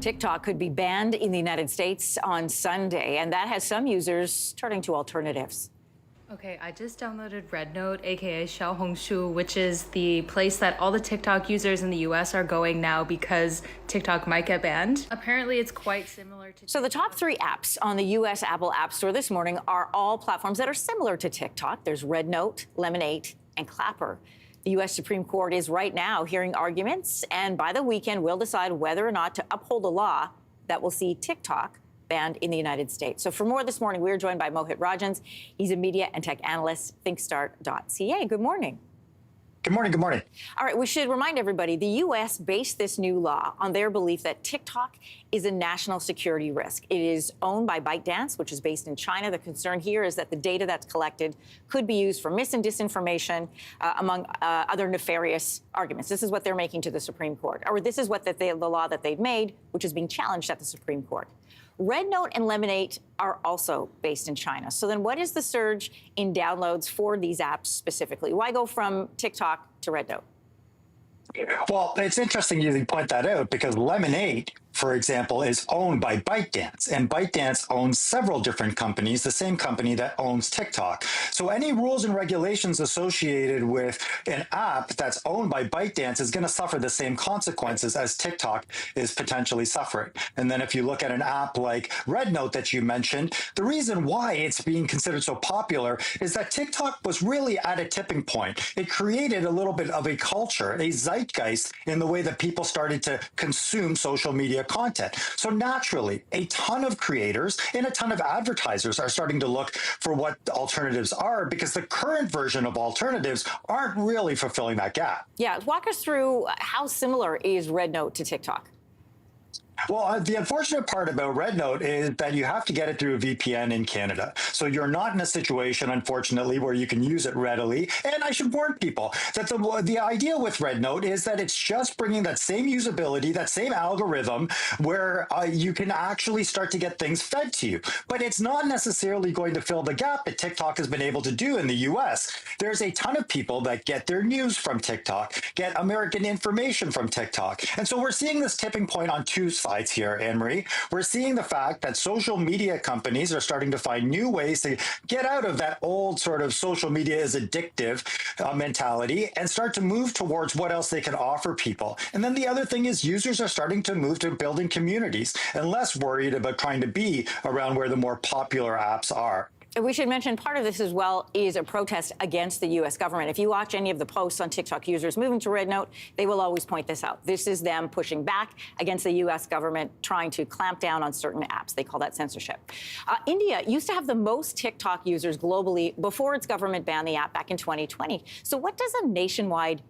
TikTok could be banned in the United States on Sunday, and that has some users turning to alternatives. Okay, I just downloaded RedNote, aka Xiaohongshu, which is the place that all the TikTok users in the US are going now because TikTok might get banned. Apparently, it's quite similar to So the top 3 apps on the US Apple App Store this morning are all platforms that are similar to TikTok. There's RedNote, Lemonade, and Clapper. The U.S. Supreme Court is right now hearing arguments, and by the weekend will decide whether or not to uphold a law that will see TikTok banned in the United States. So for more this morning, we're joined by Mohit Rajans. He's a media and tech analyst, thinkstart.ca. Good morning. Good morning. Good morning. All right, we should remind everybody, the U.S. based this new law on their belief that TikTok is a national security risk. It is owned by ByteDance, which is based in China. The concern here is that the data that's collected could be used for mis and disinformation, among other nefarious arguments. This is what they're making to the Supreme Court, or this is what the law that they've made, which is being challenged at the Supreme Court. RedNote and Lemonade are also based in China. So then what is the surge in downloads for these apps specifically? Why go from TikTok to RedNote? Well, it's interesting you point that out because Lemonade, for example, is owned by ByteDance, and ByteDance owns several different companies, the same company that owns TikTok. So any rules and regulations associated with an app that's owned by ByteDance is going to suffer the same consequences as TikTok is potentially suffering. And then if you look at an app like RedNote that you mentioned, the reason why it's being considered so popular is that TikTok was really at a tipping point. It created a little bit of a culture, a zeitgeist in the way that people started to consume social media content. So naturally, a ton of creators and a ton of advertisers are starting to look for what the alternatives are because the current version of alternatives aren't really fulfilling that gap. Yeah, walk us through how similar is RedNote to TikTok? Well, the unfortunate part about RedNote is that you have to get it through a VPN in Canada. So you're not in a situation, unfortunately, where you can use it readily. And I should warn people that the idea with RedNote is that it's just bringing that same usability, that same algorithm where you can actually start to get things fed to you. But it's not necessarily going to fill the gap that TikTok has been able to do in the US. There's a ton of people that get their news from TikTok, get American information from TikTok. And so we're seeing this tipping point on two sides here, Anne-Marie. We're seeing the fact that social media companies are starting to find new ways to get out of that old sort of social media is addictive mentality and start to move towards what else they can offer people. And then the other thing is users are starting to move to building communities and less worried about trying to be around where the more popular apps are. We should mention part of this as well is a protest against the U.S. government. If you watch any of the posts on TikTok users moving to RedNote, they will always point this out. This is them pushing back against the U.S. government trying to clamp down on certain apps. They call that censorship. India used to have the most TikTok users globally before its government banned the app back in 2020. So what does a nationwide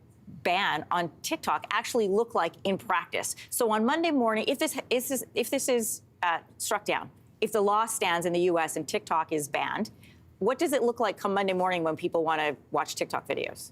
ban on TikTok actually look like in practice? So on Monday morning, if this is struck down, if the law stands in the U.S. and TikTok is banned, what does it look like come Monday morning when people want to watch TikTok videos?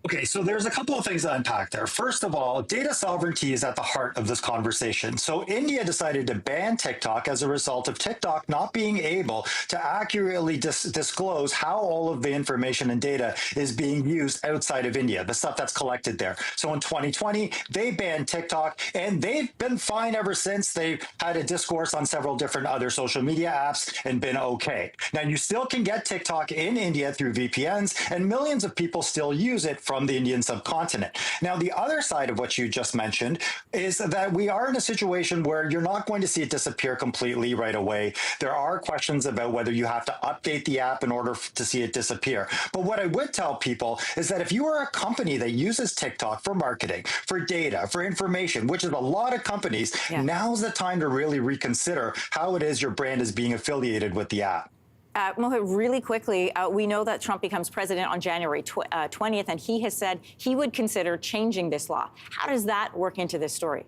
Okay, so there's a couple of things to unpack there. First of all, data sovereignty is at the heart of this conversation. So India decided to ban TikTok as a result of TikTok not being able to accurately disclose how all of the information and data is being used outside of India, the stuff that's collected there. So in 2020, they banned TikTok, and they've been fine ever since. They've had a discourse on several different other social media apps and been okay. Now, you still can get TikTok in India through VPNs, and millions of people still use it from the Indian subcontinent. Now, the other side of what you just mentioned is that we are in a situation where you're not going to see it disappear completely right away. There are questions about whether you have to update the app in order to see it disappear. But what I would tell people is that if you are a company that uses TikTok for marketing, for data, for information, which is a lot of companies, now's the time to really reconsider how it is your brand is being affiliated with the app. Mohit, really quickly, we know that Trump becomes president on January 20th, and he has said he would consider changing this law. How does that work into this story?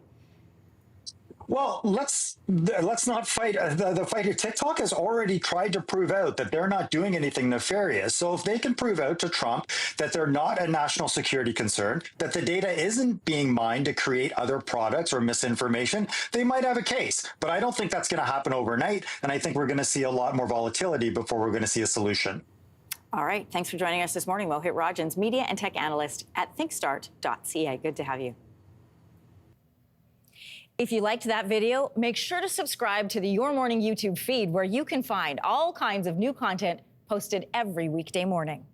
Well, let's not fight the fight here. TikTok has already tried to prove out that they're not doing anything nefarious. So if they can prove out to Trump that they're not a national security concern, that the data isn't being mined to create other products or misinformation, they might have a case. But I don't think that's going to happen overnight. And I think we're going to see a lot more volatility before we're going to see a solution. All right. Thanks for joining us this morning, Mohit Rajans, media and tech analyst at thinkstart.ca. Good to have you. If you liked that video, make sure to subscribe to the Your Morning YouTube feed, where you can find all kinds of new content posted every weekday morning.